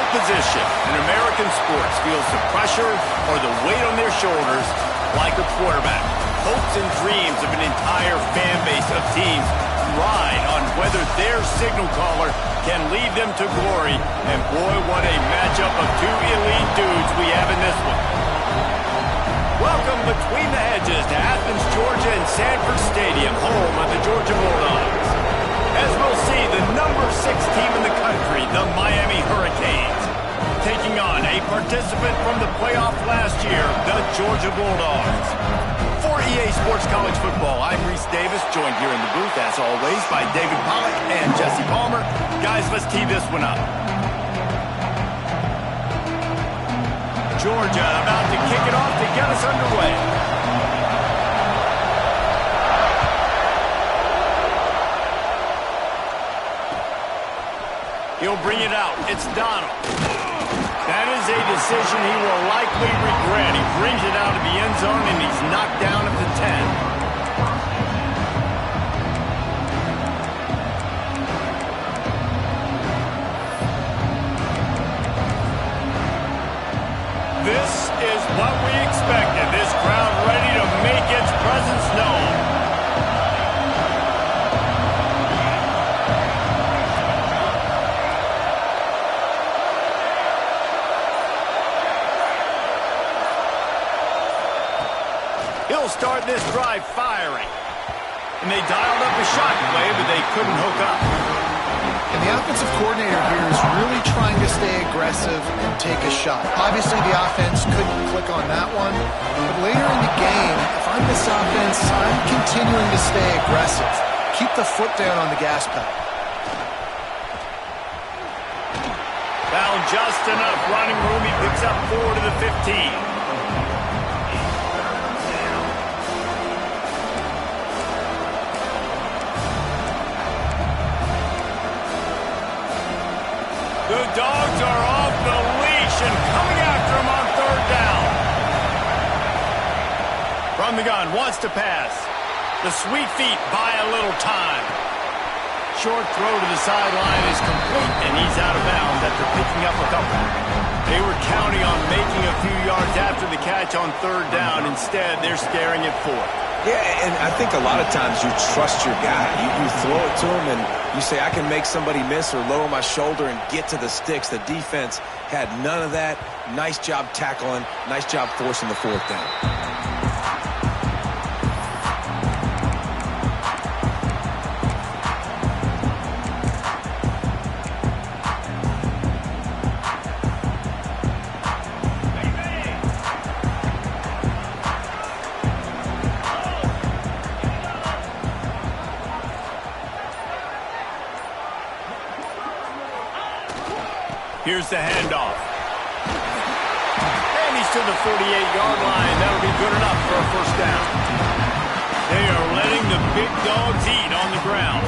position in American sports feels the pressure or the weight on their shoulders like a quarterback. Hopes and dreams of an entire fan base of teams ride on whether their signal caller can lead them to glory. And boy, what a matchup of two elite dudes we have in this one. Welcome between the hedges to Athens, Georgia and Sanford Stadium, home of the Georgia Bulldogs. As we'll see, the number 6 team in the country, the Miami Hurricanes, taking on a participant from the playoff last year, the Georgia Bulldogs. For EA Sports College Football, I'm Reese Davis, joined here in the booth, as always, by David Pollack and Jesse Palmer. Guys, let's tee this one up. Georgia about to kick it off to get us underway. He'll bring it out. It's Donald. That is a decision he will likely regret. He brings it out of the end zone, and he's knocked down at the 10. This is what we expected. This crowd ready to make its presence known. He'll start this drive firing. And they dialed up a shot play, but they couldn't hook up. And the offensive coordinator here is really trying to stay aggressive and take a shot. Obviously, the offense couldn't click on that one. But later in the game, if I'm this offense, I'm continuing to stay aggressive. Keep the foot down on the gas pedal. Found just enough running room. He picks up 4 to the 15. The Dogs are off the leash and coming after him on 3rd down. From the gun, wants to pass. The sweet feet buy a little time. Short throw to the sideline is complete, and he's out of bounds after picking up a couple. They were counting on making a few yards after the catch on 3rd down. Instead, they're staring at 4th. Yeah, and I think a lot of times you trust your guy. You throw it to him, and you say, I can make somebody miss or lower my shoulder and get to the sticks. The defense had none of that. Nice job tackling. Nice job forcing the 4th down. Here's the handoff. And he's to the 48-yard line. That'll be good enough for a 1st down. They are letting the big dogs eat on the ground.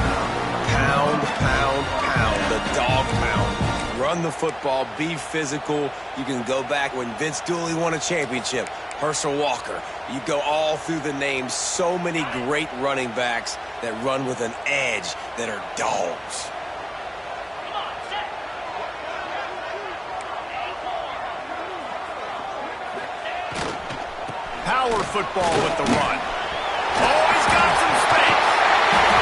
Pound, pound, pound. The dog pound. Run the football. Be physical. You can go back when Vince Dooley won a championship. Herschel Walker. You go all through the names. So many great running backs that run with an edge that are dogs. Power football with the run. Oh, he's got some space.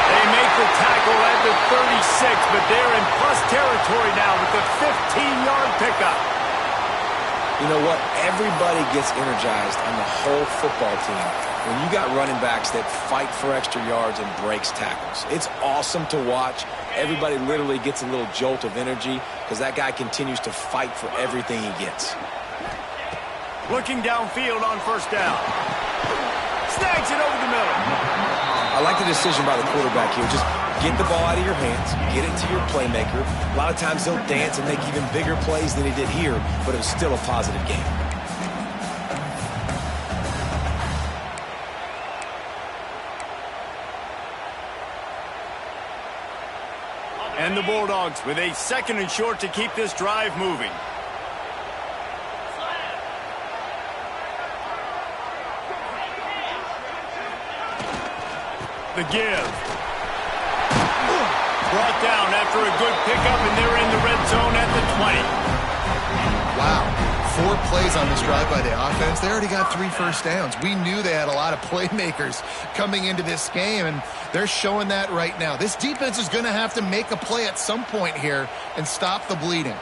They make the tackle at the 36, but they're in plus territory now with the 15-yard pickup. You know what? Everybody gets energized on the whole football team when you got running backs that fight for extra yards and breaks tackles. It's awesome to watch. Everybody literally gets a little jolt of energy because that guy continues to fight for everything he gets. Looking downfield on 1st down. Snags it over the middle. I like the decision by the quarterback here. Just get the ball out of your hands, get it to your playmaker. A lot of times he'll dance and make even bigger plays than he did here, but it was still a positive game. And the Bulldogs with a 2nd and short to keep this drive moving. The give. Brought down after a good pickup, and they're in the red zone at the 20. 4 plays on this drive by the offense. They already got 3 first downs. We knew they had a lot of playmakers coming into this game, and they're showing that right now. This defense is going to have to make a play at some point here and stop the bleeding.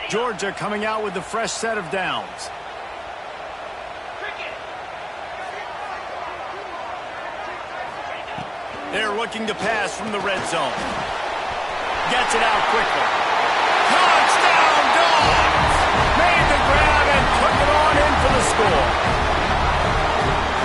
Georgia coming out with a fresh set of downs. They're looking to pass from the red zone. Gets it out quickly. Touchdown, Dogs! Made the grab and took it on in for the score.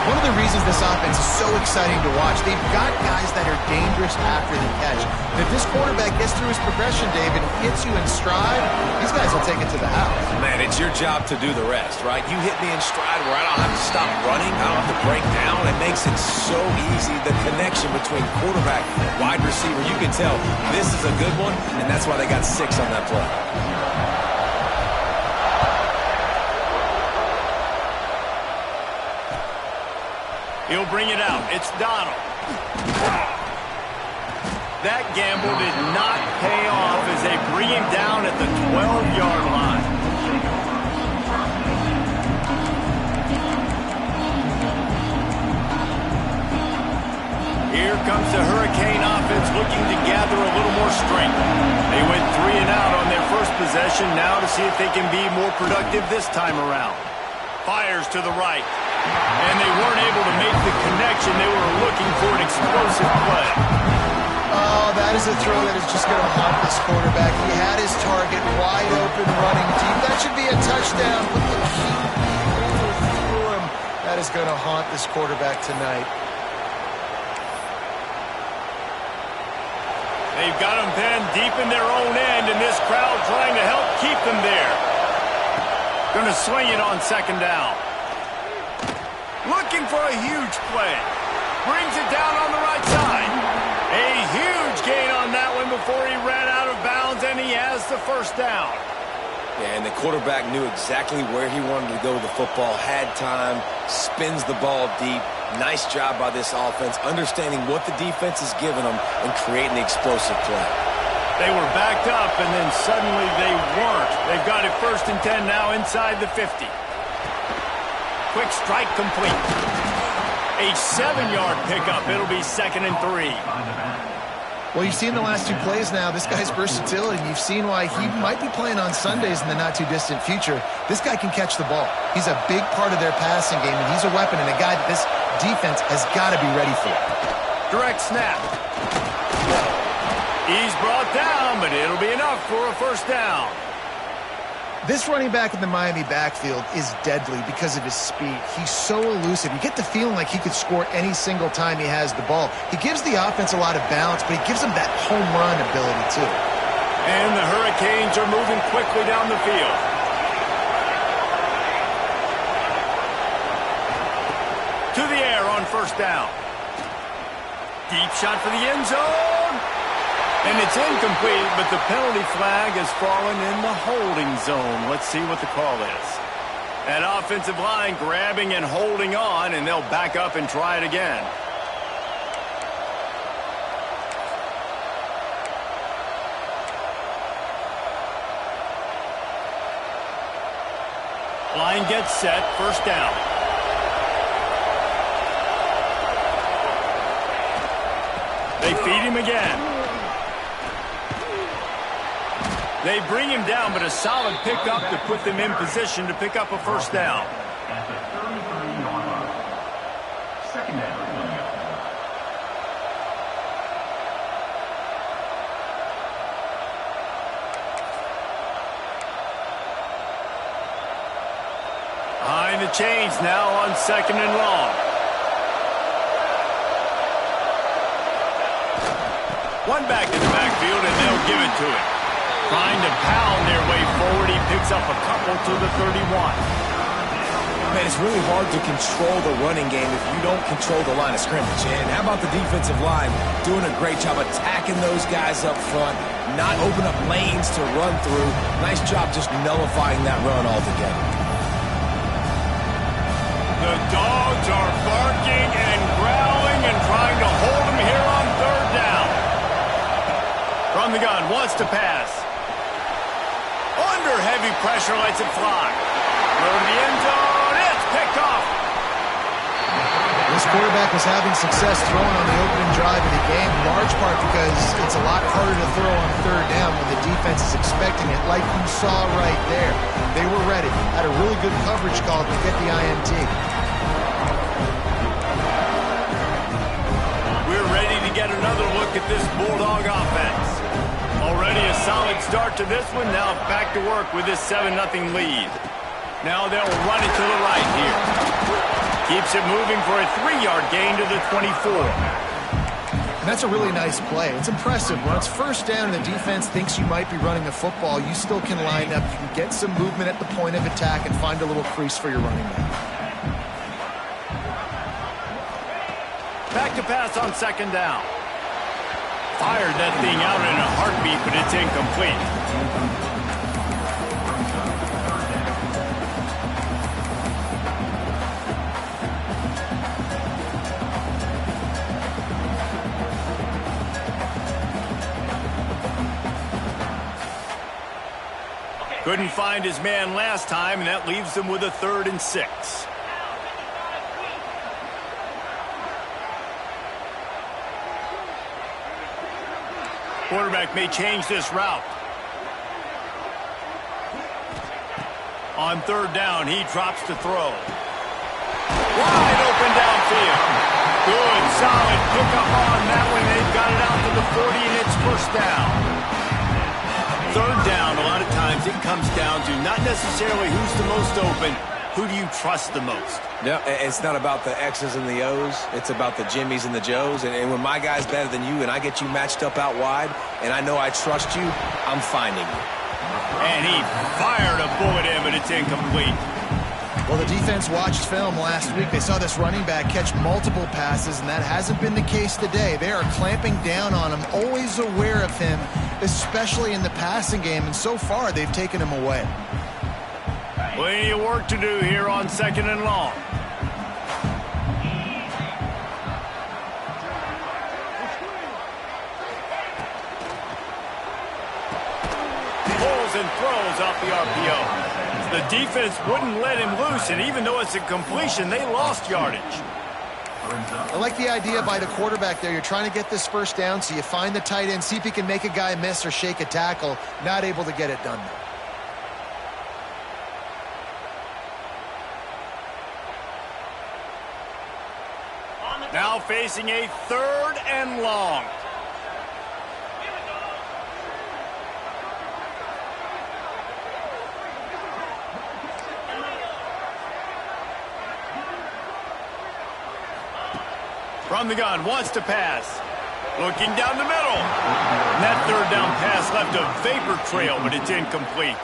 One of the reasons this offense is so exciting to watch, they've got guys that are dangerous after the catch. And if this quarterback gets through his progression, David, and hits you in stride, these guys will take it to the house. Man, it's your job to do the rest, right? You hit me in stride where I don't have to stop running. I don't have to break down. It makes it so easy. The connection between quarterback and wide receiver, you can tell this is a good one, and that's why they got 6 on that play. He'll bring it out. It's Donald. That gamble did not pay off as they bring him down at the 12-yard line. Here comes the Hurricane offense looking to gather a little more strength. They went 3 and out on their first possession, now to see if they can be more productive this time around. Fires to the right. And they weren't able to make the connection. They were looking for an explosive play. Oh, that is a throw that is just going to haunt this quarterback. He had his target wide open, running deep. That should be a touchdown, but the key through him. That is going to haunt this quarterback tonight. They've got them pinned deep in their own end, and this crowd trying to help keep them there. Going to swing it on second down. Looking for a huge play. Brings it down on the right side. A huge gain on that one before he ran out of bounds, and he has the first down. Yeah, and the quarterback knew exactly where he wanted to go with the football, had time, spins the ball deep. Nice job by this offense, understanding what the defense is giving them and creating the explosive play. They were backed up, and then suddenly they weren't. They've got it 1st and 10 now inside the 50. Quick strike complete. A 7-yard pickup. It'll be 2nd and 3. Well, you've seen the last 2 plays now. This guy's versatility. You've seen why he might be playing on Sundays in the not-too-distant future. This guy can catch the ball. He's a big part of their passing game, and he's a weapon and a guy that this defense has got to be ready for. Direct snap. He's brought down, but it'll be enough for a first down. This running back in the Miami backfield is deadly because of his speed. He's so elusive. You get the feeling like he could score any single time he has the ball. He gives the offense a lot of balance, but he gives them that home run ability too. And the Hurricanes are moving quickly down the field. To the air on first down. Deep shot for the end zone. And it's incomplete, but the penalty flag has fallen in the holding zone. Let's see what the call is. That offensive line grabbing and holding on, and they'll back up and try it again. Line gets set, first down. They feed him again. They bring him down, but a solid pickup to put them in position to pick up a first down. At the 33-yard line. Second down. Behind the chains now on 2nd and long. One back in the backfield, and they'll give it to him. Trying to pound their way forward. He picks up a couple to the 31. Man, it's really hard to control the running game if you don't control the line of scrimmage. And how about the defensive line doing a great job attacking those guys up front, not open up lanes to run through. Nice job just nullifying that run altogether. The Dogs are barking and growling and trying to hold him here on 3rd down. From the gun, wants to pass. Heavy pressure lets it fly. Throw to the end zone. It's picked off. This quarterback was having success throwing on the opening drive of the game, in large part because it's a lot harder to throw on third down when the defense is expecting it, like you saw right there. They were ready. Had a really good coverage call to get the INT. We're ready to get another look at this Bulldog offense. Already a solid start to this one. Now back to work with this 7-0 lead. Now they'll run it to the right here. Keeps it moving for a 3-yard gain to the 24. And that's a really nice play. It's impressive. When it's first down and the defense thinks you might be running the football, you still can line up. You can get some movement at the point of attack and find a little crease for your running back. Back to pass on second down. Fired that thing out in a heartbeat, but it's incomplete. Couldn't find his man last time, and that leaves them with a 3rd and 6. Quarterback may change this route. On 3rd down, he drops to throw. Wide open downfield. Good, solid pickup on that one. They've got it out to the 40, and it's first down. 3rd down, a lot of times it comes down to not necessarily who's the most open, who do you trust the most? No, it's not about the X's and the O's. It's about the Jimmies and the Joes. And when my guy's better than you and I get you matched up out wide and I know I trust you, I'm finding you. And he fired a bullet in, but it's incomplete. Well, the defense watched film last week. They saw this running back catch multiple passes, and that hasn't been the case today. They are clamping down on him, always aware of him, especially in the passing game, and so far they've taken him away. Plenty of work to do here on 2nd and long. Pulls and throws off the RPO. The defense wouldn't let him loose, and even though it's a completion, they lost yardage. I like the idea by the quarterback there. You're trying to get this first down, so you find the tight end, see if he can make a guy miss or shake a tackle. Not able to get it done. Now facing a 3rd and long. From the gun, wants to pass. Looking down the middle. And that 3rd down pass left a vapor trail, but it's incomplete.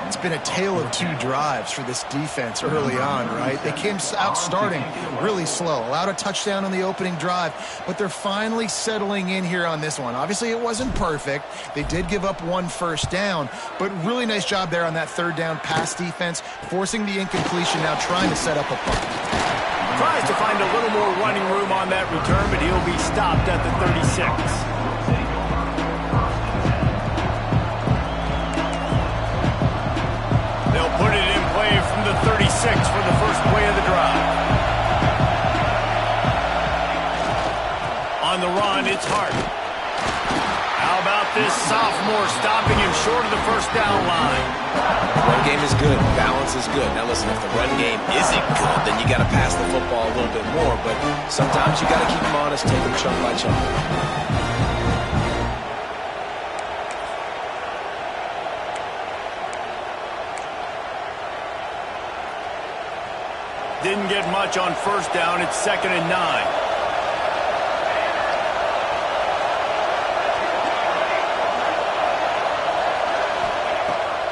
It's been a tale of 2 drives for this defense early on, right? They came out starting really slow, allowed a touchdown on the opening drive, but they're finally settling in here on this one. Obviously, it wasn't perfect. They did give up 1 first down, but really nice job there on that 3rd down pass defense, forcing the incompletion, now trying to set up a punt. Tries to find a little more running room on that return, but he'll be stopped at the 36. They'll put it in play from the 36 for the first play of the drive. On the run, it's Hart. How about this sophomore stopping him short of the first down line? Run game is good. Balance is good. Now listen, if the run game isn't good, then you got to pass the football a little bit more. But sometimes you got to keep them honest, take them chunk by chunk. Didn't get much on first down. It's 2nd and 9.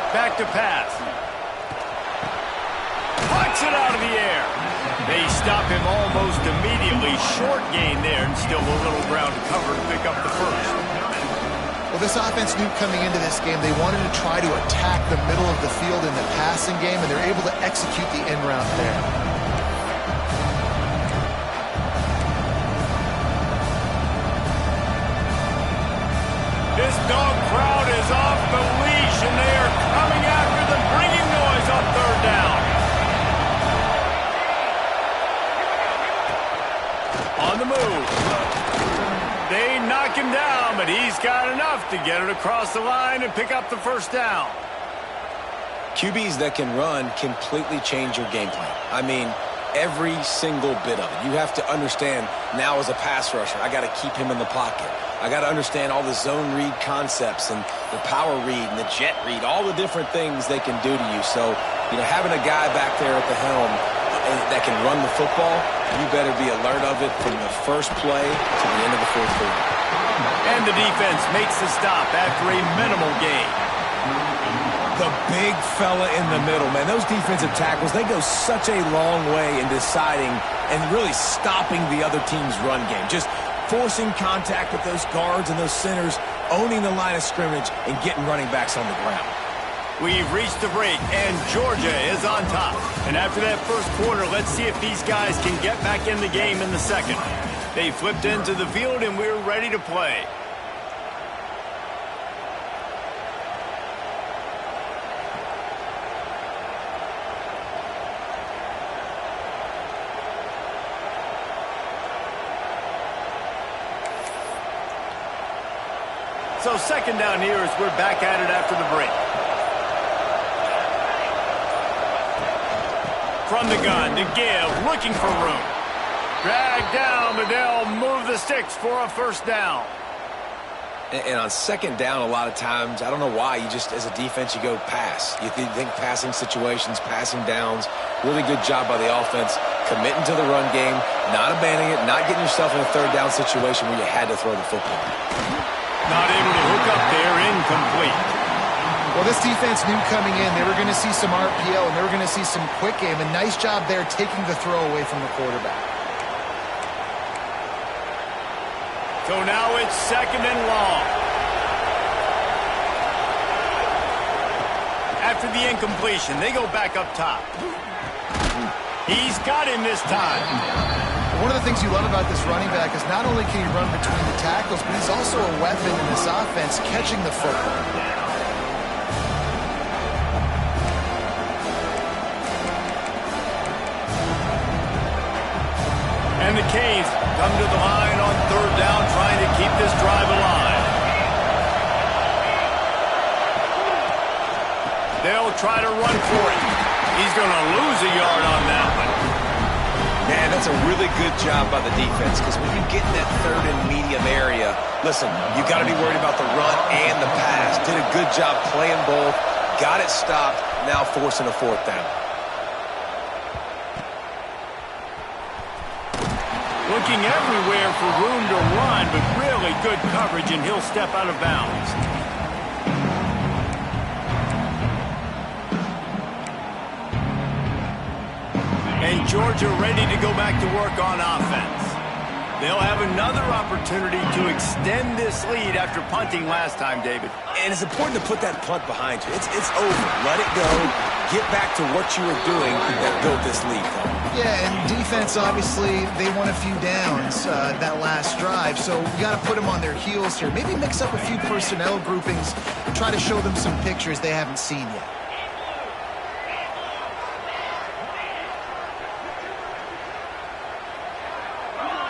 Back to pass. Puts it out of the air. They stop him almost immediately. Short gain there, and still a little ground to cover to pick up the first. Well, this offense knew coming into this game they wanted to try to attack the middle of the field in the passing game, and they're able to execute the end route there. This dog crowd is off the leash, and they are coming after the They knock him down, but he's got enough to get it across the line and pick up the first down. QBs that can run completely change your game plan. I mean, every single bit of it. You have to understand now as a pass rusher, I got to keep him in the pocket. I got to understand all the zone read concepts and the power read and the jet read, all the different things they can do to you. So, having a guy back there at the helm that can run the football, you better be alert of it from the first play to the end of the fourth quarter. And the defense makes the stop after a minimal gain. The big fella in the middle, man. Those defensive tackles, they go such a long way in deciding and really stopping the other team's run game. Just forcing contact with those guards and those centers, owning the line of scrimmage, and getting running backs on the ground. We've reached the break, and Georgia is on top. And after that first quarter, let's see if these guys can get back in the game in the second. They flipped into the field, and we're ready to play. So second down here as we're back at it after the break. From the gun to give, looking for room. Dragged down, but they'll move the sticks for a first down. And on second down, a lot of times, I don't know why, you just, as a defense, you go pass. You think passing situations, passing downs. Really good job by the offense, committing to the run game, not abandoning it, not getting yourself in a third down situation where you had to throw the football. Not able to hook up there, incomplete. Well, this defense knew coming in they were going to see some RPO and they were going to see some quick game. A nice job there taking the throw away from the quarterback. So now it's second and long. After the incompletion, they go back up top. He's got him this time. One of the things you love about this running back is not only can he run between the tackles, but he's also a weapon in this offense catching the football. And the Canes come to the line on third down, trying to keep this drive alive. They'll try to run for it. He's going to lose a yard on that one. Man, that's a really good job by the defense, because when you get in that third and medium area, listen, you got to be worried about the run and the pass. Did a good job playing both, got it stopped, now forcing a fourth down. Looking everywhere for room to run, but really good coverage, and he'll step out of bounds. And Georgia ready to go back to work on offense. They'll have another opportunity to extend this lead after punting last time, David. And it's important to put that punt behind you. It's over. Let it go. Get back to what you were doing that built this lead. Yeah, and defense, obviously, they won a few downs that last drive, so you got to put them on their heels here. Maybe mix up a few personnel groupings and try to show them some pictures they haven't seen yet.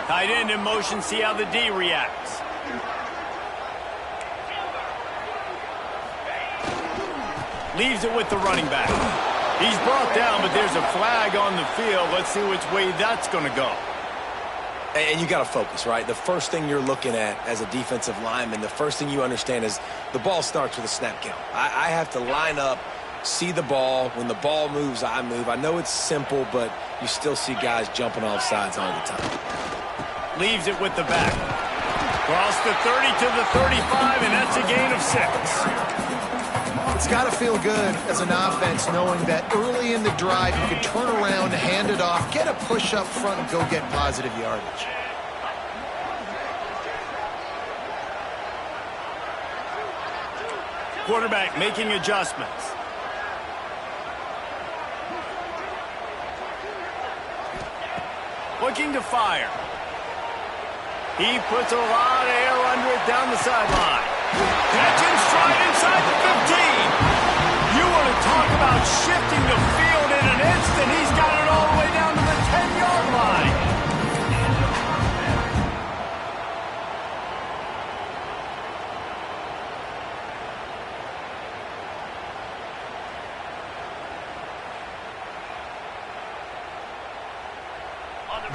Tight end in motion, see how the D reacts. Leaves it with the running back. He's brought down, but there's a flag on the field. Let's see which way that's going to go. And you got to focus, right? The first thing you're looking at as a defensive lineman, the first thing you understand is the ball starts with a snap count. I have to line up, see the ball. When the ball moves, I move. I know it's simple, but you still see guys jumping off sides all the time. Leaves it with the back. Cross the 30 to the 35, and that's a gain of 6. It's got to feel good as an offense knowing that early in the drive you can turn around, hand it off, get a push up front, and go get positive yardage. Quarterback making adjustments. Looking to fire. He puts a lot of air under it down the sideline. Catch and stride inside the 15. You want to talk about shifting the field in an instant. He's got it all the way down to the 10-yard line.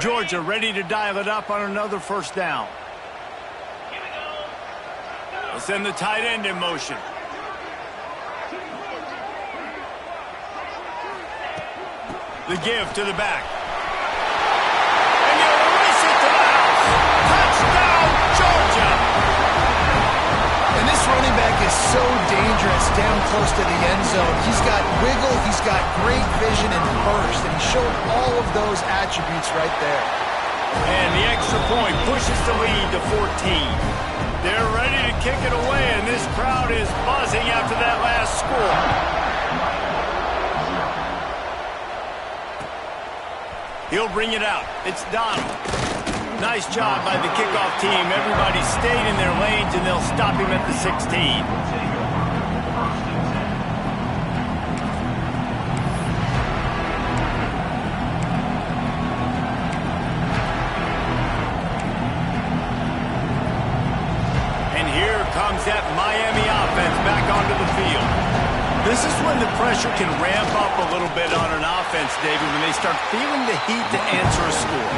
Georgia ready to dial it up on another first down. Let's send the tight end in motion. The give to the back. And you'll race it to the house. Touchdown, Georgia! And this running back is so dangerous down close to the end zone. He's got wiggle, he's got great vision and burst, and he showed all of those attributes right there. And the extra point pushes the lead to 14. They're ready to kick it away, and this crowd is buzzing after that last score. He'll bring it out. It's Donald. Nice job by the kickoff team. Everybody stayed in their lanes, and they'll stop him at the 16. And here comes that Miami offense back onto the field. This is when the pressure can ramp up a little bit on an offense, David, when they start feeling the heat to answer a score.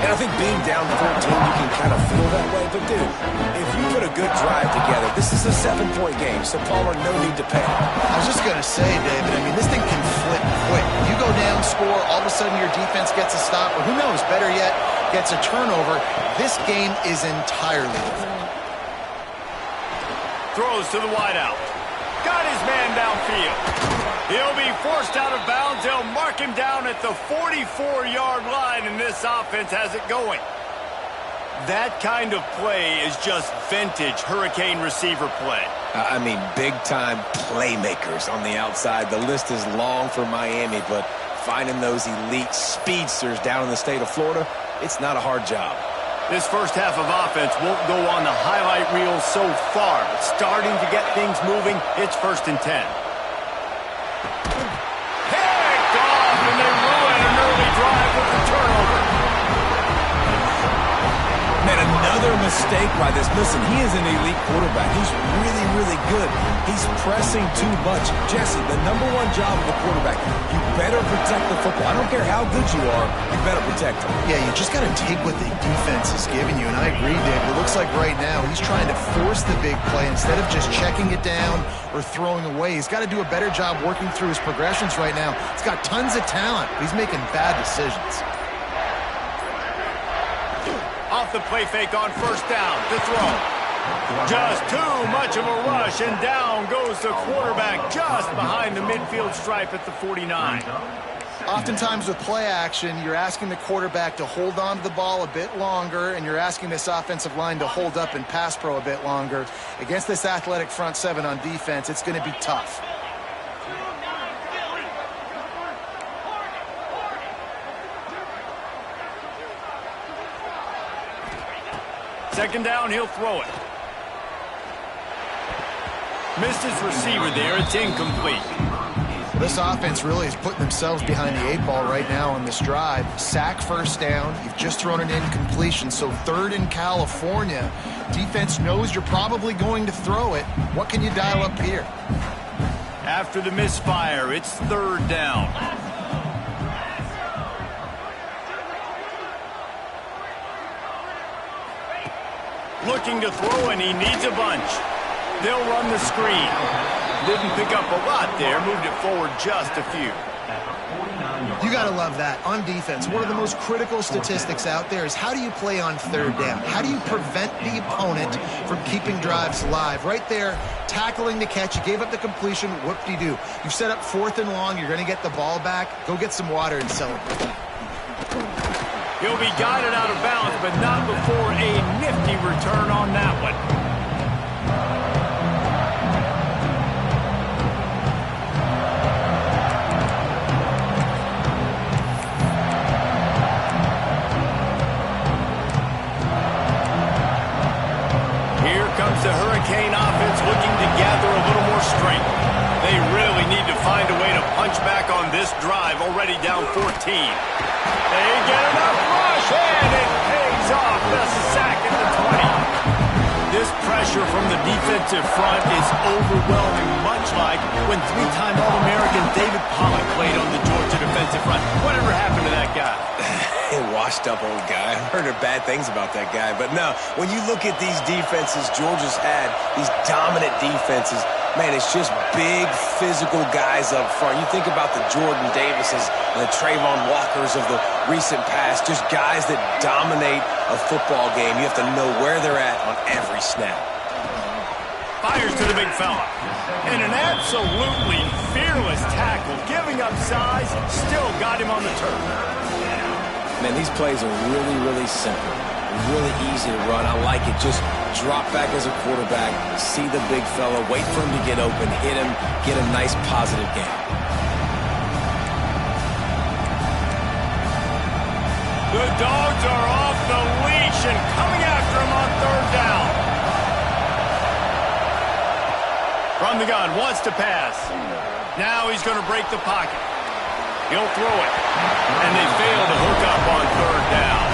And I think being down 14, you can kind of feel that way. But, dude, if you put a good drive together, this is a 7-point game, so Palmer, no need to panic. I was just going to say, David, I mean, this thing can flip quick. You go down, score, all of a sudden your defense gets a stop, or who knows, better yet, gets a turnover. This game is entirely different. Throws to the wideout. Got his man downfield. He'll be forced out of bounds. They'll mark him down at the 44-yard line, and this offense has it going. That kind of play is just vintage Hurricane receiver play. I mean, big-time playmakers on the outside. The list is long for Miami, but finding those elite speedsters down in the state of Florida, it's not a hard job. This first half of offense won't go on the highlight reel so far, but starting to get things moving, it's 1st and 10. Picked off, and they ruin an early drive with the turnover. Man, another mistake by this. Listen, he is an elite quarterback. He's really, really good. He's pressing too much. Jesse, the #1 job of a quarterback, you better protect the football. I don't care how good you are, you better protect him. Yeah, you just got to take what the defense is giving you, and I agree, David. It looks like right now he's trying to force the big play instead of just checking it down or throwing away. He's got to do a better job working through his progressions right now. He's got tons of talent, but he's making bad decisions. Off the play fake on 1st down. The throw. Just too much of a rush, and down goes the quarterback just behind the midfield stripe at the 49. Oftentimes with play action, you're asking the quarterback to hold on to the ball a bit longer, and you're asking this offensive line to hold up and pass pro a bit longer. Against this athletic front seven on defense, it's going to be tough. Second down, he'll throw it. Missed his receiver there. It's incomplete. This offense really is putting themselves behind the 8 ball right now on this drive. Sack 1st down. You've just thrown an incompletion, so 3rd in California. Defense knows you're probably going to throw it. What can you dial up here? After the misfire, it's 3rd down. Looking to throw, and he needs a bunch. They'll run the screen. Didn't pick up a lot there, moved it forward just a few. You got to love that. On defense, one of the most critical statistics out there is how do you play on 3rd down? How do you prevent the opponent from keeping drives alive? Right there, tackling the catch. You gave up the completion. Whoop-de-doo. You set up 4th and long. You're going to get the ball back. Go get some water and celebrate. He'll be guided out of bounds, but not before a nifty return on that one. Here comes the Hurricane offense looking to gather a little more strength. They really need to find a way to punch back on this drive, already down 14. They get enough rush, and it pays off. The sack at the 20. This pressure from the defensive front is overwhelming, much like when 3-time All-American David Pollock played on the Georgia defensive front. Whatever happened to that guy? Washed up old guy. I've heard bad things about that guy. But no, when you look at these defenses Georgia's had, these dominant defenses, man, it's just big, physical guys up front. You think about the Jordan Davises and the Trayvon Walkers of the recent past, just guys that dominate a football game. You have to know where they're at on every snap. Fires to the big fella. And an absolutely fearless tackle, giving up size, still got him on the turf. Man, these plays are really, really simple. Really easy to run. I like it. Just drop back as a quarterback, see the big fella, wait for him to get open, hit him, get a nice positive gain. The Dogs are off the leash and coming after him on third down. From the gun, wants to pass. Now he's going to break the pocket. He'll throw it. And they fail to hook up on third down.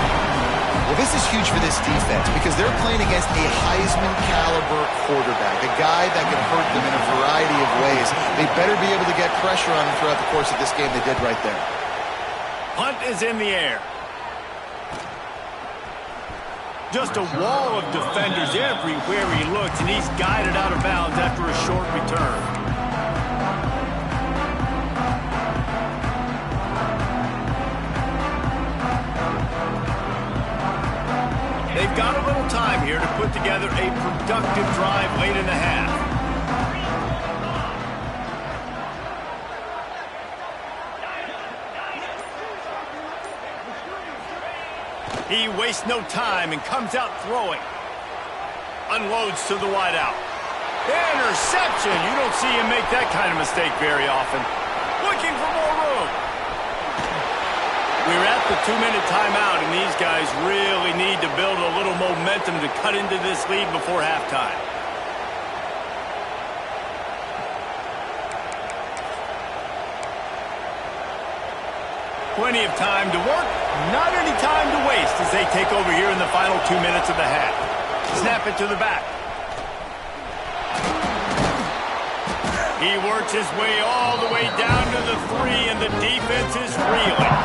Well, this is huge for this defense because they're playing against a Heisman-caliber quarterback, a guy that can hurt them in a variety of ways. They better be able to get pressure on him throughout the course of this game. They did right there. Punt is in the air. Just a wall of defenders everywhere he looks, and he's guided out of bounds after a short return. They've got a little time here to put together a productive drive late in the half. He wastes no time and comes out throwing. Unloads to the wideout. Interception! You don't see him make that kind of mistake very often. Looking for more room. We're at the 2-minute timeout, and these guys really need to build a little momentum to cut into this lead before halftime. Plenty of time to work, not any time to waste as they take over here in the final 2 minutes of the half. Snap it to the back. He works his way all the way down to the 3, and the defense is reeling.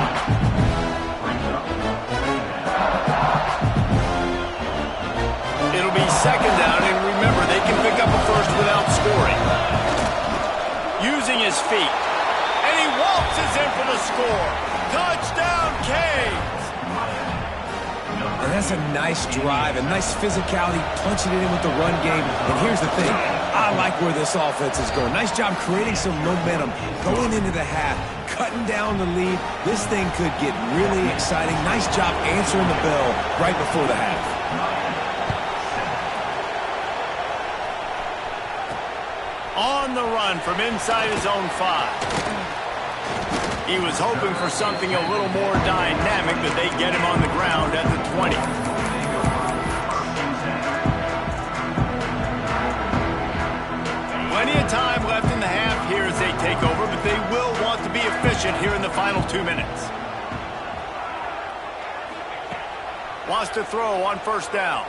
It'll be second down, and remember, they can pick up a first without scoring. Using his feet, and he waltzes in for the score. Touchdown, Canes! And that's a nice drive, a nice physicality, punching it in with the run game. And here's the thing, I like where this offense is going. Nice job creating some momentum, going into the half, cutting down the lead. This thing could get really exciting. Nice job answering the bell right before the half. On the run from inside his own 5. He was hoping for something a little more dynamic, but they get him on the ground at the 20. Plenty of time left in the half here as they take over, but they will want to be efficient here in the final 2 minutes. Wants to throw on first down.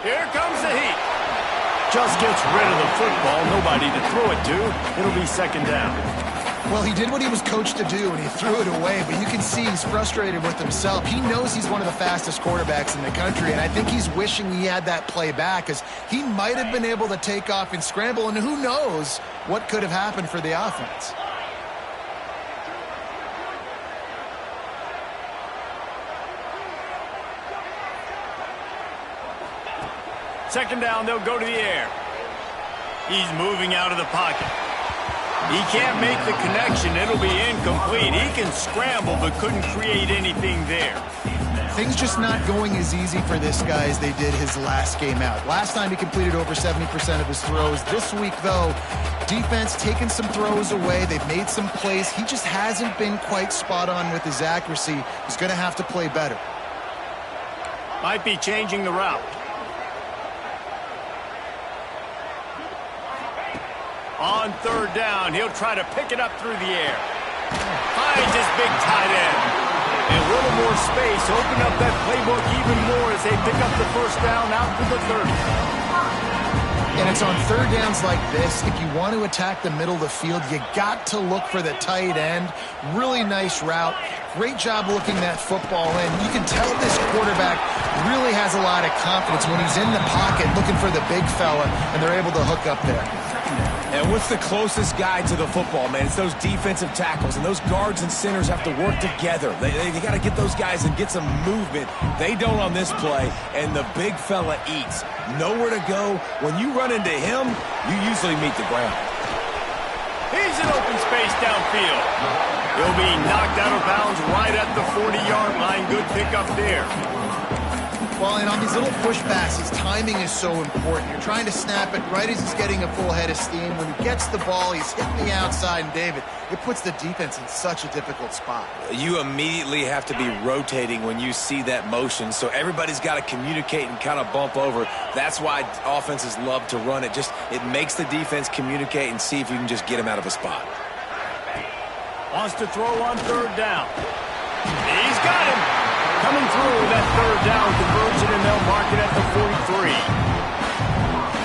Here comes the heat. Just gets rid of the football. Nobody to throw it to. It'll be second down. Well, he did what he was coached to do, and he threw it away, but you can see he's frustrated with himself. He knows he's one of the fastest quarterbacks in the country, and I think he's wishing he had that play back, because he might have been able to take off and scramble, and who knows what could have happened for the offense. Second down, they'll go to the air. He's moving out of the pocket. He can't make the connection. It'll be incomplete. He can scramble, but couldn't create anything there. Things just not going as easy for this guy as they did his last game out. Last time he completed over 70% of his throws. This week, though, defense taking some throws away. They've made some plays. He just hasn't been quite spot on with his accuracy. He's going to have to play better. Might be changing the route. On third down, he'll try to pick it up through the air. Finds his big tight end. A little more space, open up that playbook even more as they pick up the first down out to the 30. And it's on third downs like this. If you want to attack the middle of the field, you got to look for the tight end. Really nice route. Great job looking that football in. You can tell this quarterback really has a lot of confidence when he's in the pocket looking for the big fella, and they're able to hook up there. And what's the closest guy to the football, man? It's those defensive tackles, and those guards and centers have to work together. They got to get those guys and get some movement. They don't on this play, and the big fella eats. Nowhere to go. When you run into him, you usually meet the ground. He's in open space downfield. He'll be knocked out of bounds right at the 40-yard line. Good pickup there. Well, and on these little push passes, timing is so important. You're trying to snap it right as he's getting a full head of steam. When he gets the ball, he's hitting the outside, and David, it puts the defense in such a difficult spot. You immediately have to be rotating when you see that motion, so everybody's got to communicate and kind of bump over. That's why offenses love to run it. It makes the defense communicate and see if you can just get him out of a spot. Wants to throw on third down. He's got him. Coming through that third down conversion, and they'll mark it at the 43.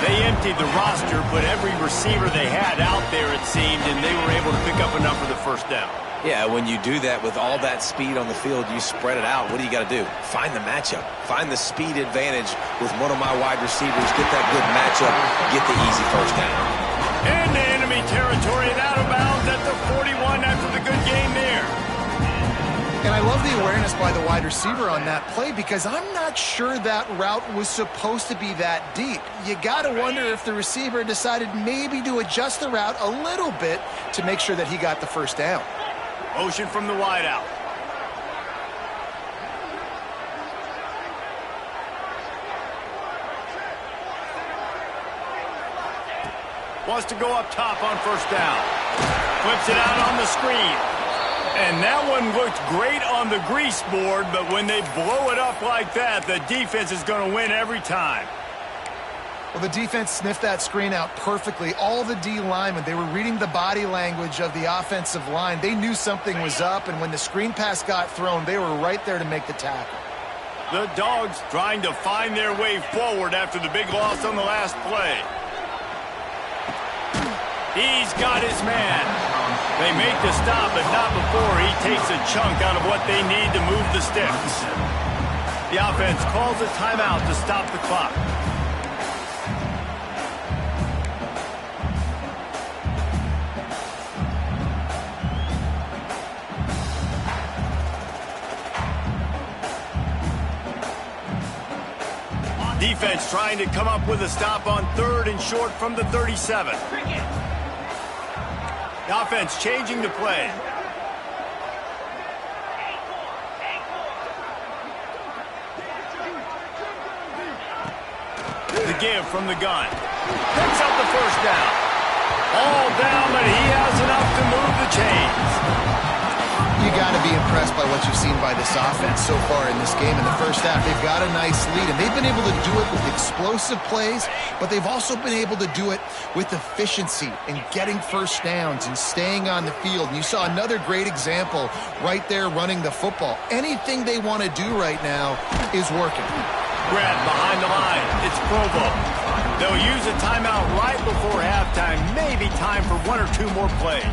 They emptied the roster, but every receiver they had out there, it seemed, and they were able to pick up enough for the first down. Yeah, when you do that with all that speed on the field, you spread it out. What do you got to do? Find the matchup. Find the speed advantage with one of my wide receivers. Get that good matchup. Get the easy first down. Into enemy territory and out of bounds at the 41 after the good game there. And I love the awareness by the wide receiver on that play because I'm not sure that route was supposed to be that deep. You got to wonder if the receiver decided maybe to adjust the route a little bit to make sure that he got the first down. Motion from the wide out. Wants to go up top on first down. Flips it out on the screen. And that one looked great on the grease board, but when they blow it up like that, the defense is going to win every time. Well, the defense sniffed that screen out perfectly. All the D linemen, they were reading the body language of the offensive line. They knew something was up, and when the screen pass got thrown, they were right there to make the tackle. The Dogs trying to find their way forward after the big loss on the last play. He's got his man. They make the stop, but not before he takes a chunk out of what they need to move the sticks. The offense calls a timeout to stop the clock. Defense trying to come up with a stop on third and short from the 37. The offense changing the play. The give from the gun. Picks up the first down. All down, but he has enough to move the chains. You got to be impressed by what you've seen by this offense so far in this game. In the first half, they've got a nice lead, and they've been able to do it with explosive plays, but they've also been able to do it with efficiency and getting first downs and staying on the field. And you saw another great example right there running the football. Anything they want to do right now is working. Grab behind the line. It's Provo. They'll use a timeout right before halftime. Maybe time for one or two more plays.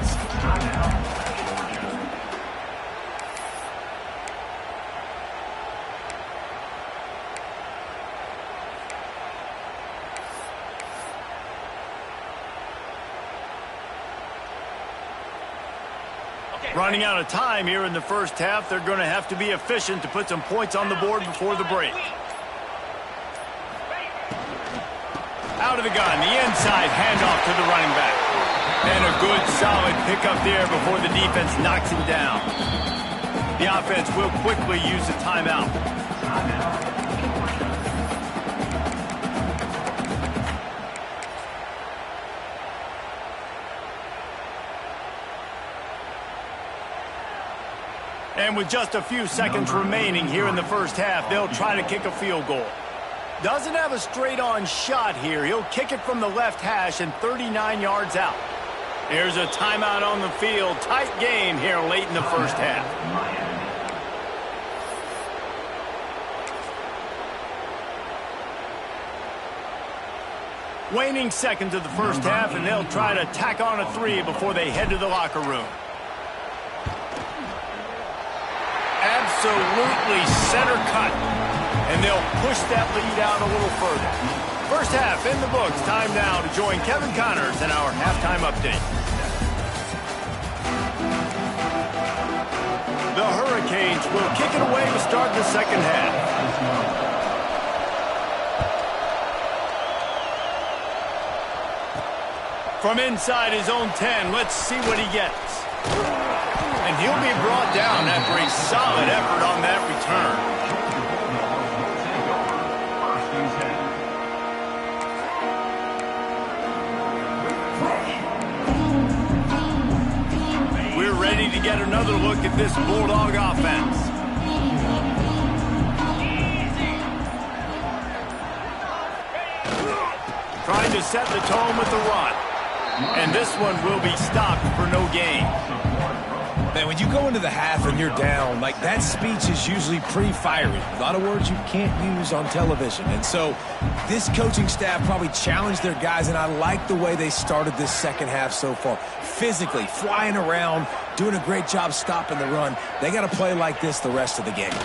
Running out of time here in the first half. They're going to have to be efficient to put some points on the board before the break. Out of the gun, the inside handoff to the running back. And a good solid pickup there before the defense knocks him down. The offense will quickly use a timeout. And with just a few seconds remaining here in the first half, they'll try to kick a field goal. Doesn't have a straight-on shot here. He'll kick it from the left hash and 39 yards out. Here's a timeout on the field. Tight game here late in the first half. Waning seconds of the first half, and they'll try to tack on a 3 before they head to the locker room. Absolutely center cut. And they'll push that lead out a little further. First half in the books. Time now to join Kevin Connors in our halftime update. The Hurricanes will kick it away to start the second half. From inside his own 10, let's see what he gets. And he'll be brought down after a solid effort on that return. We're ready to get another look at this Bulldog offense. Trying to set the tone with the run. And this one will be stopped for no gain. Man, when you go into the half and you're down, like, that speech is usually pretty fiery. A lot of words you can't use on television. And so this coaching staff probably challenged their guys, and I like the way they started this second half so far. Physically, flying around, doing a great job stopping the run. They got to play like this the rest of the game.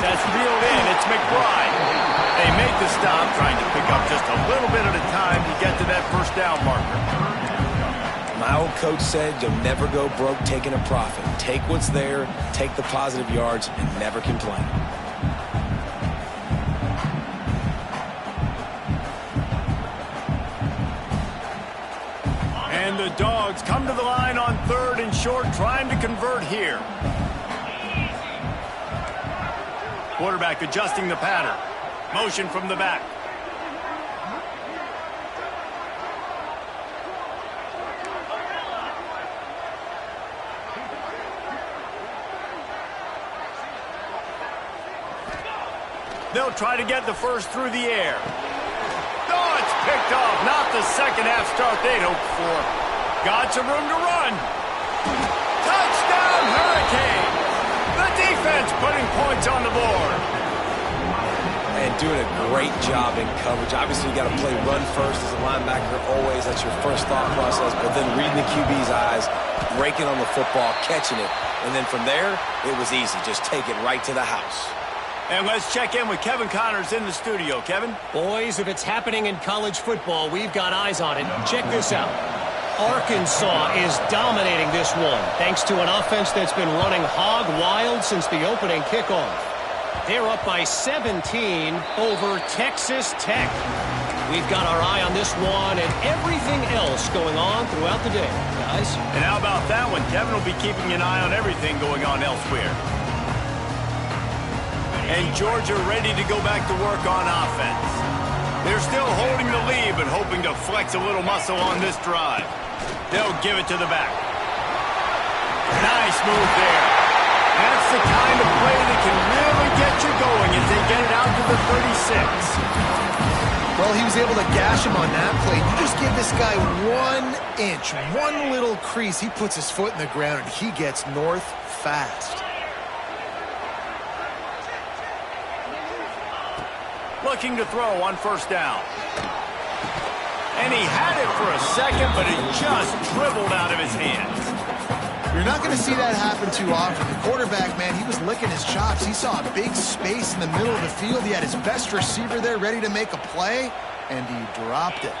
That's reeled in. It's McBride. They make the stop, trying to pick up just a little bit at a time to get to that first down marker. My old coach said you'll never go broke taking a profit. Take what's there, take the positive yards, and never complain. And the Dogs come to the line on 3rd and short, trying to convert here. Quarterback adjusting the pattern. Motion from the back. They'll try to get the first through the air. Oh, it's picked off. Not the second half start they'd hoped for. Got some room to run. Touchdown, Hurricane. The defense putting points on the board. And doing a great job in coverage. Obviously, you got to play run first as a linebacker always. That's your first thought process. But then reading the QB's eyes, breaking on the football, catching it. And then from there, it was easy. Just take it right to the house. And let's check in with Kevin Connors in the studio. Kevin? Boys, if it's happening in college football, we've got eyes on it. Check this out. Arkansas is dominating this one, thanks to an offense that's been running hog wild since the opening kickoff. They're up by 17 over Texas Tech. We've got our eye on this one and everything else going on throughout the day, guys. And how about that one? Kevin will be keeping an eye on everything going on elsewhere. And Georgia ready to go back to work on offense. They're still holding the lead, but hoping to flex a little muscle on this drive. They'll give it to the back. Nice move there. That's the kind of play that can really get you going as they get it out to the 36. Well, he was able to gash him on that play. You just give this guy 1 inch, one little crease. He puts his foot in the ground, and he gets north fast. Looking to throw on first down. And he had it for a second, but it just dribbled out of his hands. You're not going to see that happen too often. The quarterback, man, he was licking his chops. He saw a big space in the middle of the field. He had his best receiver there ready to make a play, and he dropped it.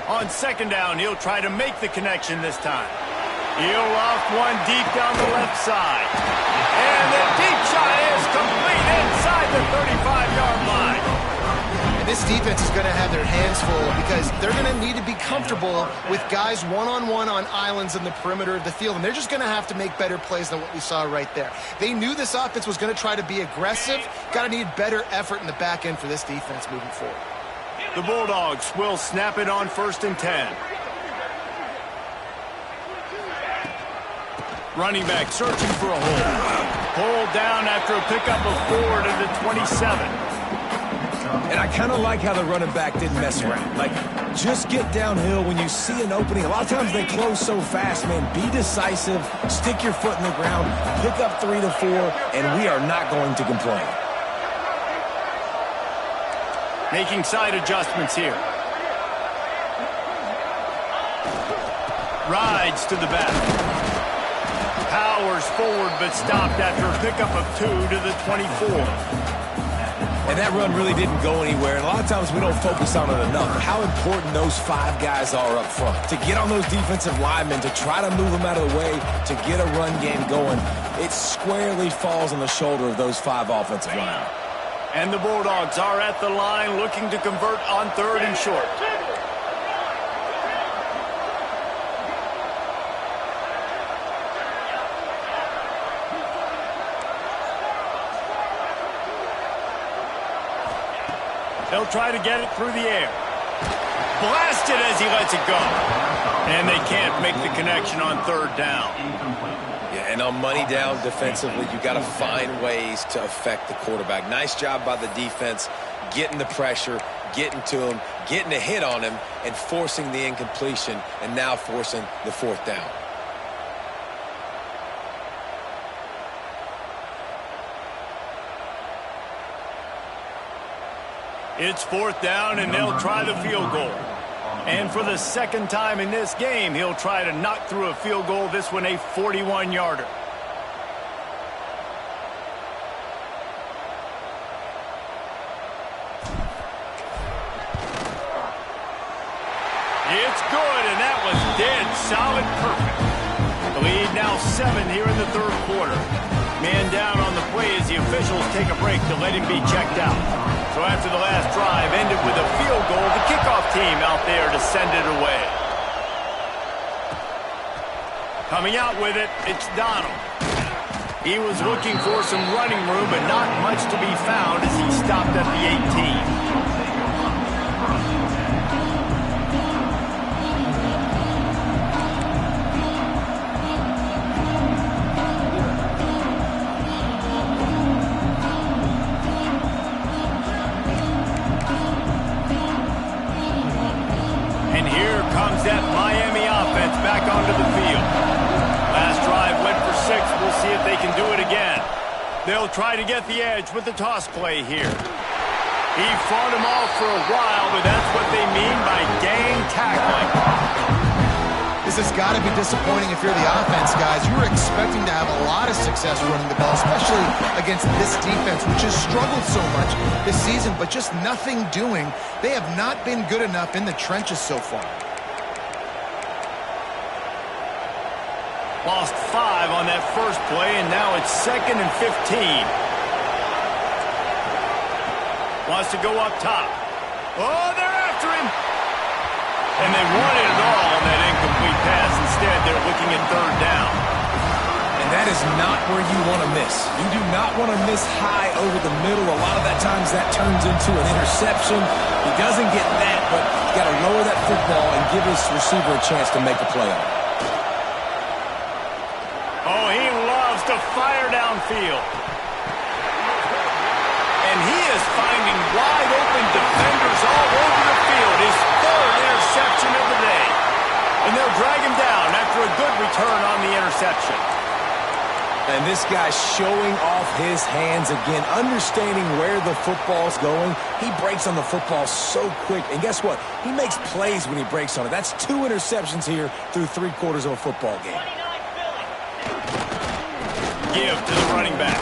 On second down, he'll try to make the connection this time. He'll loft one deep down the left side. And the deep shot is complete inside the 35-yard line. And this defense is going to have their hands full because they're going to need to be comfortable with guys one-on-one on islands in the perimeter of the field. And they're just going to have to make better plays than what we saw right there. They knew this offense was going to try to be aggressive. Got to need better effort in the back end for this defense moving forward. The Bulldogs will snap it on 1st and 10. Running back searching for a hole. Pulled down after a pickup of 4 to the 27. And I kind of like how the running back didn't mess around. Like, just get downhill when you see an opening. A lot of times they close so fast, man. Be decisive, stick your foot in the ground, pick up 3 to 4, and we are not going to complain. Making side adjustments here. Rides to the back. Powers forward, but stopped after a pickup of 2 to the 24. And that run really didn't go anywhere. And a lot of times we don't focus on it enough. But how important those 5 guys are up front. To get on those defensive linemen, to try to move them out of the way, to get a run game going, it squarely falls on the shoulder of those 5 offensive linemen. And the Bulldogs are at the line looking to convert on 3rd and short. They'll try to get it through the air. Blasted as he lets it go. And they can't make the connection on 3rd down. Yeah, and on money down defensively, you got to find ways to affect the quarterback. Nice job by the defense, getting the pressure, getting to him, getting a hit on him, and forcing the incompletion, and now forcing the 4th down. It's 4th down, and they'll try the field goal. And for the 2nd time in this game, he'll try to knock through a field goal, this one a 41-yarder. It's good, and that was dead solid perfect. The lead now 7 here in the 3rd quarter. Man down on the play as the officials take a break to let him be checked out. So after the last drive ended with a field goal, the kickoff team out there to send it away. Coming out with it, it's Donald. He was looking for some running room, but not much to be found as he stopped at the 18. That Miami offense back onto the field. Last drive went for 6. We'll see if they can do it again. They'll try to get the edge with the toss play here. He fought him off for a while, but that's what they mean by gang tackling. This has got to be disappointing if you're the offense, guys. You were expecting to have a lot of success running the ball, especially against this defense, which has struggled so much this season, but just nothing doing. They have not been good enough in the trenches so far. Lost 5 on that first play, and now it's 2nd and 15. Wants to go up top. Oh, they're after him. And they wanted it all on that incomplete pass. Instead, they're looking at 3rd down. And that is not where you want to miss. You do not want to miss high over the middle. A lot of that times that turns into an interception. He doesn't get that, but you got to lower that football and give his receiver a chance to make a play on it. Oh, he loves to fire downfield. And he is finding wide open defenders all over the field. His 3rd interception of the day. And they'll drag him down after a good return on the interception. And this guy's showing off his hands again, understanding where the football's going. He breaks on the football so quick. And guess what? He makes plays when he breaks on it. That's 2 interceptions here through 3/4 of a football game. Give to the running back.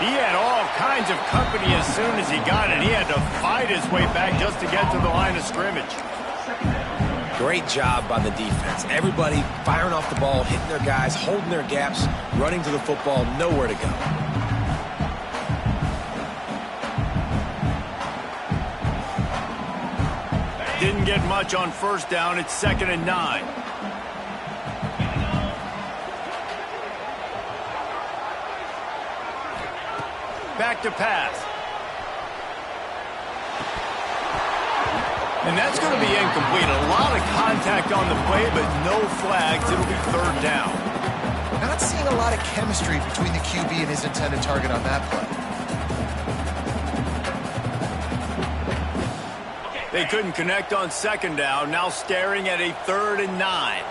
He had all kinds of company as soon as he got it. He had to fight his way back just to get to the line of scrimmage. Great job by the defense. Everybody firing off the ball, hitting their guys, holding their gaps, running to the football, nowhere to go. Didn't get much on 1st down. It's 2nd and 9. Back to pass. And that's going to be incomplete. A lot of contact on the play, but no flags. It'll be 3rd down. Not seeing a lot of chemistry between the QB and his intended target on that play. They couldn't connect on 2nd down. Now staring at a 3rd and 9.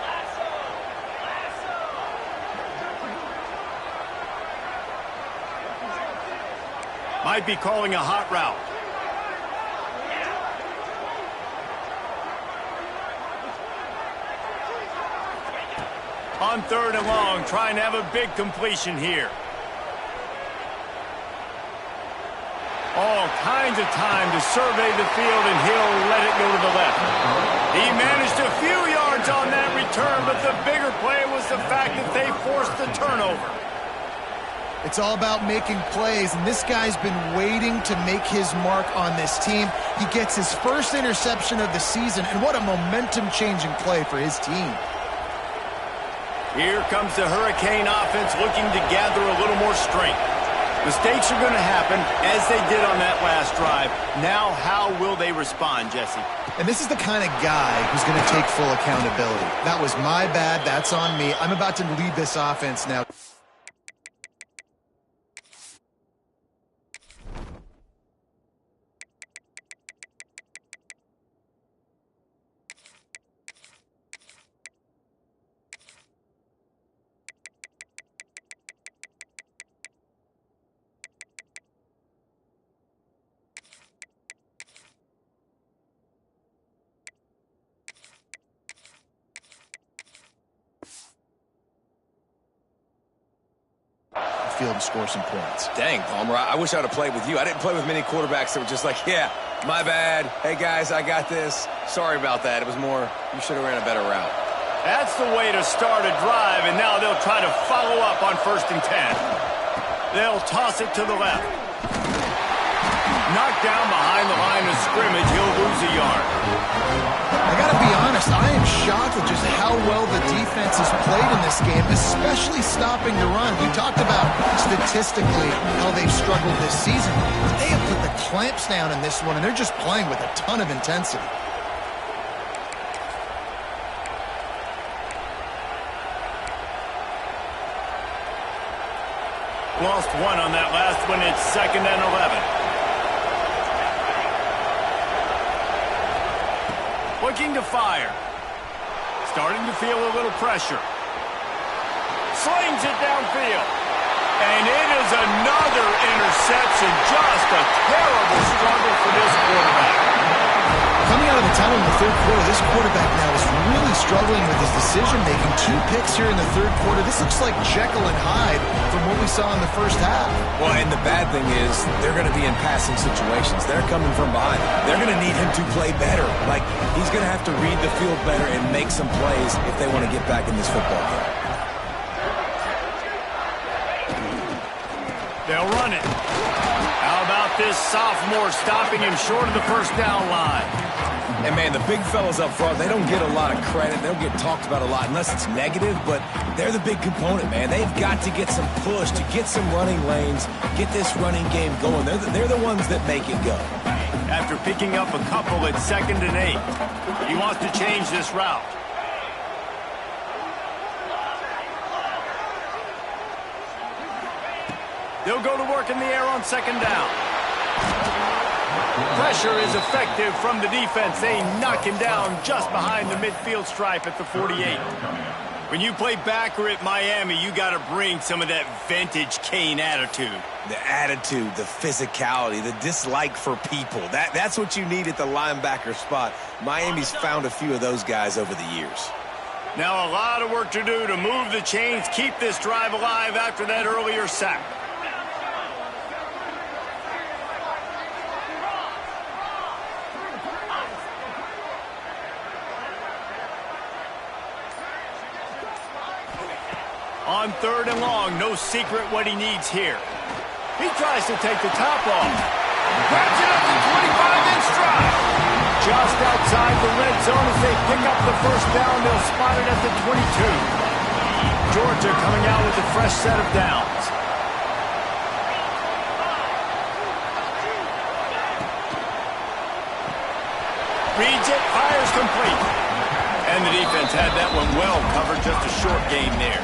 Might be calling a hot route. On 3rd and long, trying to have a big completion here. All kinds of time to survey the field, and he'll let it go to the left. He managed a few yards on that return, but the bigger play was the fact that they forced the turnover. It's all about making plays, and this guy's been waiting to make his mark on this team. He gets his first interception of the season, and what a momentum-changing play for his team. Here comes the Hurricane offense looking to gather a little more strength. Mistakes are going to happen, as they did on that last drive. Now, how will they respond, Jesse? And this is the kind of guy who's going to take full accountability. That was my bad. That's on me. I'm about to lead this offense now. Field and score some points. Dang, Palmer, I wish I would have played with you. I didn't play with many quarterbacks that were just like, yeah, my bad. Hey, guys, I got this. Sorry about that. It was more, you should have ran a better route. That's the way to start a drive, and now they'll try to follow up on 1st and 10. They'll toss it to the left. Knocked down behind the line of scrimmage. He'll lose a yard. I gotta be honest, I am shocked at just how well the defense has played in this game, especially stopping the run. We talked about statistically how they've struggled this season, but they have put the clamps down in this one, and they're just playing with a ton of intensity. Lost one on that last one. It's 2nd and 11. Looking to fire. Starting to feel a little pressure. Slings it downfield. And it is another interception. Just a terrible struggle for this quarterback. Coming out of the tunnel in the 3rd quarter, this quarterback now is really struggling with his decision-making. 2 picks here in the 3rd quarter. This looks like Jekyll and Hyde from what we saw in the first half. Well, and the bad thing is they're going to be in passing situations. They're coming from behind. They're going to need him to play better. Like, he's going to have to read the field better and make some plays if they want to get back in this football game. They'll run it. How about this sophomore stopping him short of the 1st down line? And, man, the big fellas up front, they don't get a lot of credit. They don't get talked about a lot unless it's negative, but they're the big component, man. They've got to get some push, to get some running lanes, get this running game going. They're the ones that make it go. After picking up a couple at 2nd and 8, he wants to change this route. They'll go to work in the air on 2nd down. Pressure is effective from the defense. They knock him down just behind the midfield stripe at the 48. When you play backer at Miami, you got to bring some of that vintage Kane attitude. The attitude, the physicality, the dislike for people. That's what you need at the linebacker spot. Miami's found a few of those guys over the years. Now a lot of work to do to move the chains, keep this drive alive after that earlier sack. On 3rd and long, no secret what he needs here. He tries to take the top off. Grabs it up to 25 in stride. Just outside the red zone as they pick up the 1st down. They'll spot it at the 22. Georgia coming out with a fresh set of downs. Reads it, fires complete. And the defense had that one well covered, just a short gain there.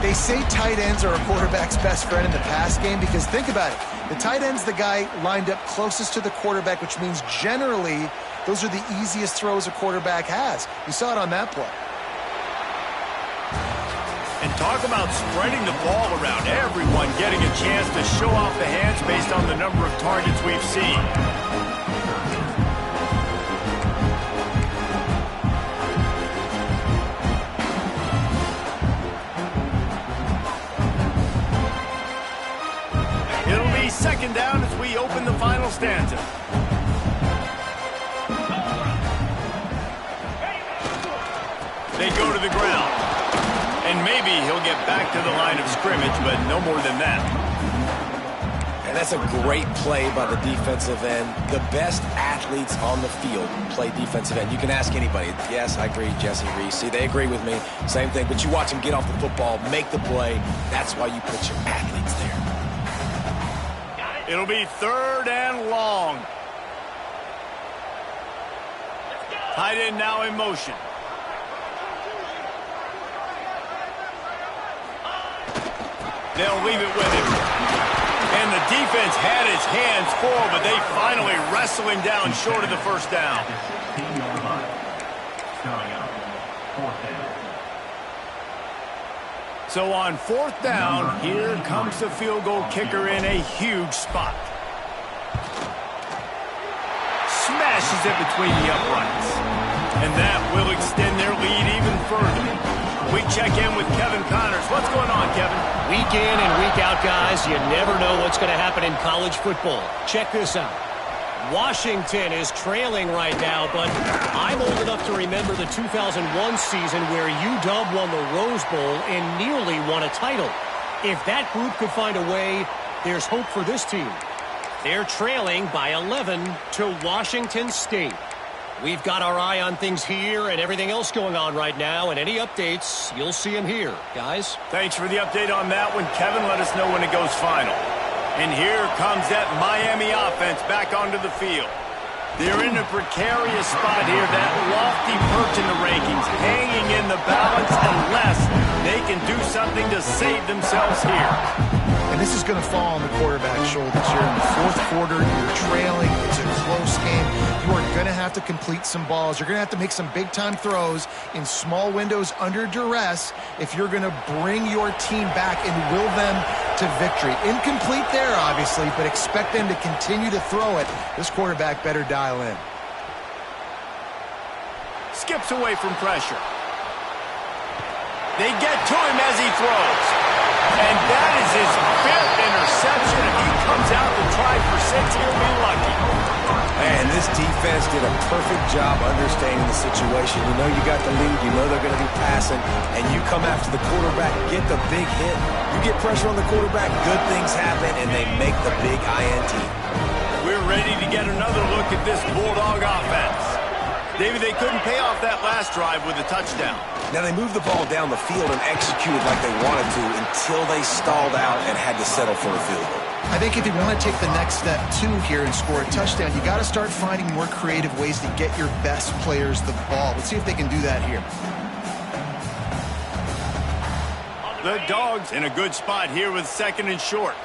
They say tight ends are a quarterback's best friend in the pass game because think about it. The tight end's the guy lined up closest to the quarterback, which means generally those are the easiest throws a quarterback has. You saw it on that play. And talk about spreading the ball around. Everyone getting a chance to show off the hands based on the number of targets we've seen. second down as we open the final stanza. They go to the ground. And maybe he'll get back to the line of scrimmage, but no more than that. And that's a great play by the defensive end. The best athletes on the field play defensive end. You can ask anybody. Yes, I agree, Jesse Reese. See, they agree with me. Same thing. But you watch them get off the football, make the play. That's why you put your athletes there. It'll be 3rd and long. Tight end now in motion. They'll leave it with him. And the defense had his hands full, but they finally wrestle him down short of the first down. So on 4th down, here comes the field goal kicker in a huge spot. Smashes it between the uprights. And that will extend their lead even further. We check in with Kevin Connors. What's going on, Kevin? Week in and week out, guys, you never know what's going to happen in college football. Check this out. Washington is trailing right now, but I'm old enough to remember the 2001 season where UW won the Rose Bowl and nearly won a title. If that group could find a way, there's hope for this team. They're trailing by 11 to Washington State. We've got our eye on things here and everything else going on right now, and any updates, you'll see them here. Guys? Thanks for the update on that one, Kevin. Let us know when it goes final. And here comes that Miami offense back onto the field. They're in a precarious spot here, that lofty perch in the rankings, hanging in the balance unless they can do something to save themselves here. And this is going to fall on the quarterback's shoulders here in the 4th quarter. You're trailing. It's a close game. You are going to have to complete some balls. You're going to have to make some big-time throws in small windows under duress if you're going to bring your team back and will them to victory. Incomplete there, obviously, but expect them to continue to throw it. This quarterback better dial in. Skips away from pressure. They get to him as he throws. And that is his 5th interception. If he comes out to try for 6, he'll be lucky. Man, this defense did a perfect job understanding the situation. You know you got the lead. You know they're going to be passing. And you come after the quarterback, get the big hit. You get pressure on the quarterback, good things happen, and they make the big INT. We're ready to get another look at this Bulldog offense. David, they couldn't pay off that last drive with a touchdown. Now, they moved the ball down the field and executed like they wanted to until they stalled out and had to settle for a field goal. I think if you want to take the next step, too, here and score a touchdown, you got to start finding more creative ways to get your best players the ball. Let's see if they can do that here. The Dogs in a good spot here with 2nd and short.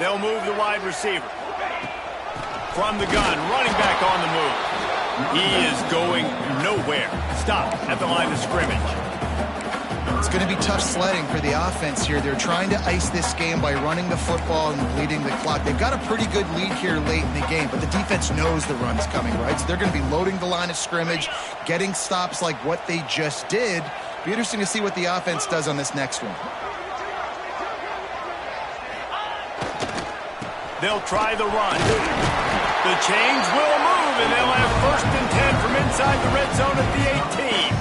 They'll move the wide receiver. From the gun, running back on the move. He is going nowhere. Stop at the line of scrimmage. It's going to be tough sledding for the offense here. They're trying to ice this game by running the football and bleeding the clock. They've got a pretty good lead here late in the game, but the defense knows the run's coming, right? So they're going to be loading the line of scrimmage, getting stops like what they just did. Be interesting to see what the offense does on this next one. They'll try the run. The chains will move, and they'll have 1st and 10 from inside the red zone at the 18.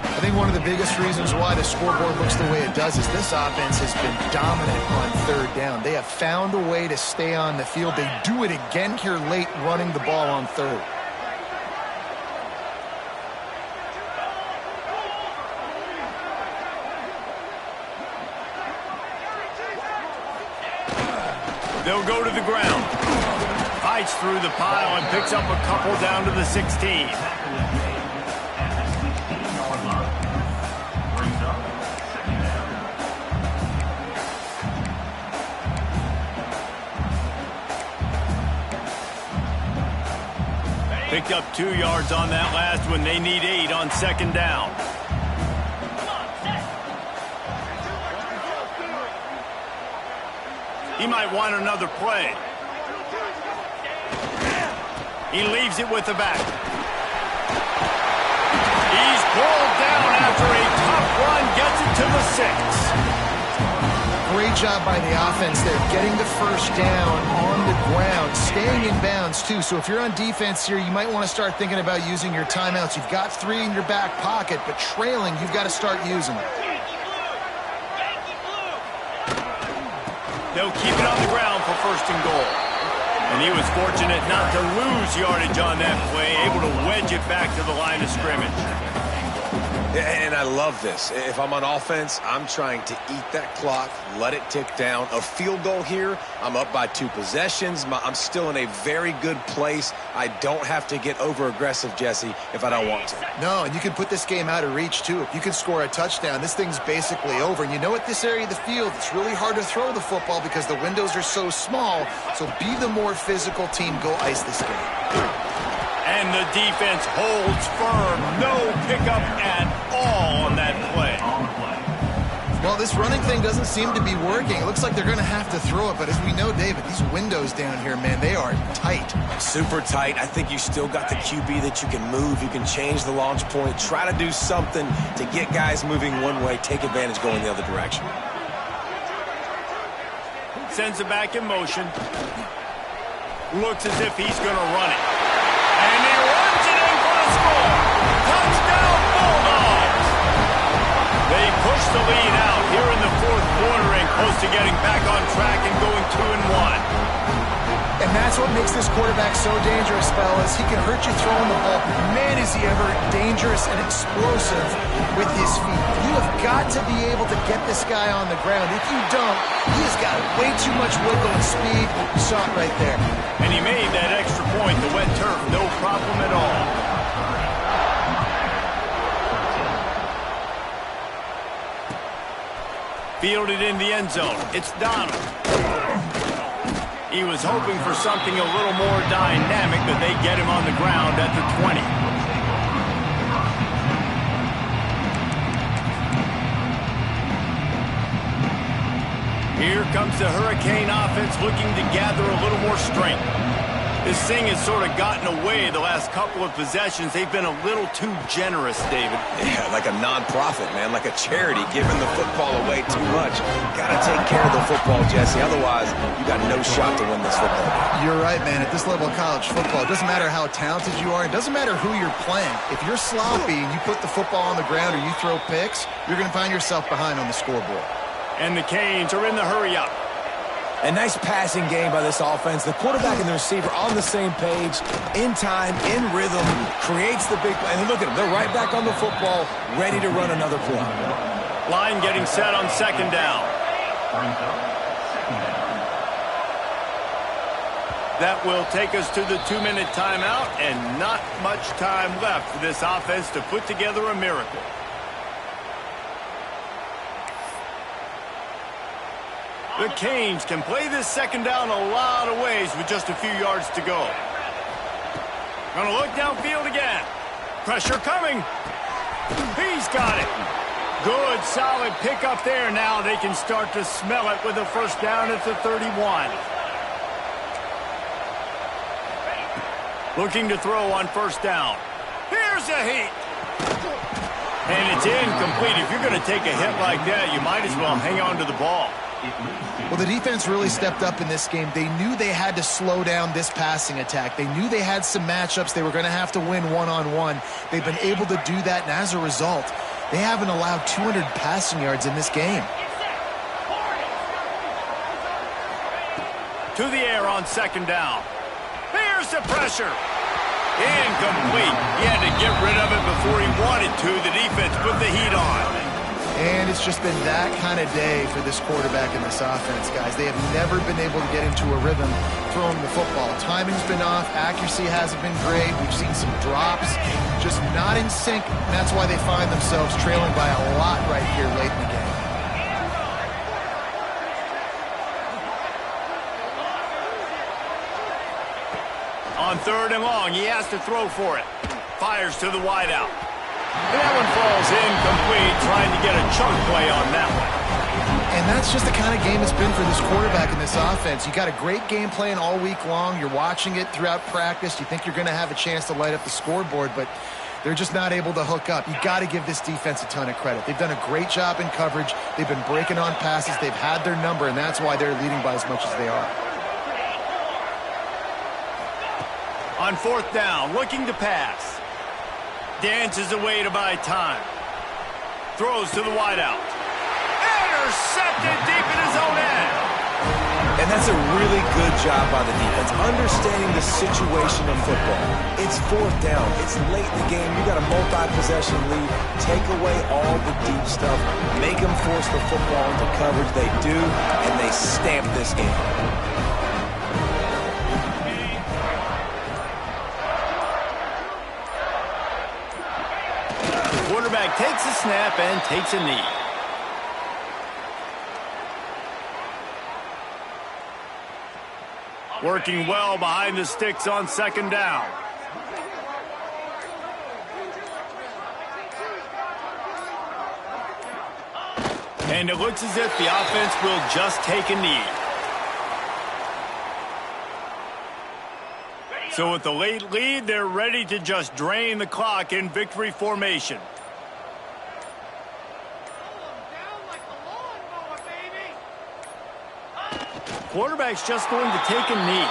I think one of the biggest reasons why the scoreboard looks the way it does is this offense has been dominant on 3rd down. They have found a way to stay on the field. They do it again here late, running the ball on 3rd. They'll go to the ground. Fights through the pile and picks up a couple down to the 16. Picked up 2 yards on that last one. They need 8 on 2nd down. He might want another play. He leaves it with the back. He's pulled down after a tough run, gets it to the 6. Great Great job by the offense there, getting the first down on the ground, staying in bounds too. So if you're on defense here, you might want to start thinking about using your timeouts. You've got 3 in your back pocket, but trailing, you've got to start using them. They'll keep it on the ground for first and goal. And he was fortunate not to lose yardage on that play, able to wedge it back to the line of scrimmage. And I love this. If I'm on offense, I'm trying to eat that clock, let it tick down. A field goal here, I'm up by 2 possessions. I'm still in a very good place. I don't have to get over-aggressive, Jesse, if I don't want to. No, and you can put this game out of reach, too. If you can score a touchdown, this thing's basically over. And you know what, this area of the field, it's really hard to throw the football because the windows are so small. So be the more physical team. Go ice this game. And the defense holds firm. No pickup at all on that play. Well, this running thing doesn't seem to be working. It looks like they're going to have to throw it. But as we know, David, these windows down here, man, they are tight. Super tight. I think you still got the QB that you can move. You can change the launch point. Try to do something to get guys moving one way. Take advantage going the other direction. Sends it back in motion. Looks as if he's going to run it. And he runs it in for the score. Touchdown, Bulldogs. They push the lead out here in the 4th quarter and close to getting back on track and going 2-1. And that's what makes this quarterback so dangerous, fellas. He can hurt you throwing the ball. Man, is he ever dangerous and explosive with his feet. You have got to be able to get this guy on the ground. If you don't, he has got way too much wiggle and speed. You saw it right there. And he made that extra point, the wet turf, no problem at all. Fielded in the end zone. It's Donald. He was hoping for something a little more dynamic, but they get him on the ground at the 20. Here comes the Hurricane offense looking to gather a little more strength. This thing has sort of gotten away the last couple of possessions. They've been a little too generous, David. Yeah, like a non-profit, man, like a charity, giving the football away too much. Got to take care of the football, Jesse. Otherwise, you got no shot to win this football game. You're right, man. At this level of college football, it doesn't matter how talented you are. It doesn't matter who you're playing. If you're sloppy and you put the football on the ground or you throw picks, you're going to find yourself behind on the scoreboard. And the Canes are in the hurry-up. A nice passing game by this offense. The quarterback and the receiver on the same page, in time, in rhythm, creates the big play. And look at them. They're right back on the football, ready to run another play. Line getting set on 2nd down. That will take us to the 2-minute timeout, and not much time left for this offense to put together a miracle. The Canes can play this 2nd down a lot of ways with just a few yards to go. Gonna look downfield again. Pressure coming. He's got it. Good, solid pickup there. Now they can start to smell it with a first down at the 31. Looking to throw on 1st down. Here's a heat. And it's incomplete. If you're going to take a hit like that, you might as well hang on to the ball. Well, the defense really stepped up in this game. They knew they had to slow down this passing attack. They knew they had some matchups they were going to have to win one-on-one. They've been able to do that, and as a result, they haven't allowed 200 passing yards in this game. To the air on 2nd down. Here's the pressure. Incomplete. He had to get rid of it before he wanted to. The defense put the heat on. And it's just been that kind of day for this quarterback and this offense, guys. They have never been able to get into a rhythm throwing the football. Timing's been off. Accuracy hasn't been great. We've seen some drops. Just not in sync. And that's why they find themselves trailing by a lot right here late in the game. On 3rd and long, he has to throw for it. Fires to the wideout. And that one falls incomplete, trying to get a chunk play on that one. And that's just the kind of game it's been for this quarterback and this offense. You got a great game plan all week long. You're watching it throughout practice. You think you're going to have a chance to light up the scoreboard, but They're just not able to hook up. You got to give this defense a ton of credit. They've done a great job in coverage. They've been breaking on passes. They've had their number, and that's why they're leading by as much as they are. On fourth down, looking to pass. Dances away to buy time. Throws to the wideout. Intercepted deep in his own end. And that's a really good job by the defense, understanding the situation of football. It's fourth down. It's late in the game. You got a multi-possession lead. Take away all the deep stuff. Make them force the football into coverage. They do, and they stamp this game. The quarterback takes a snap and takes a knee. Working well behind the sticks on second down. And it looks as if the offense will just take a knee. So with the late lead, they're ready to just drain the clock in victory formation. Quarterback's just going to take a knee.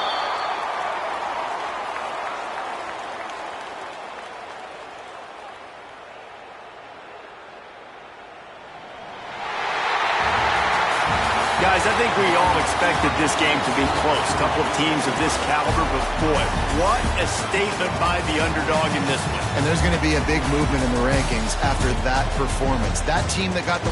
Guys, I think we all expected this game to be close. A couple of teams of this caliber, but boy, what a statement by the underdog in this one. And there's going to be a big movement in the rankings after that performance. That team that got the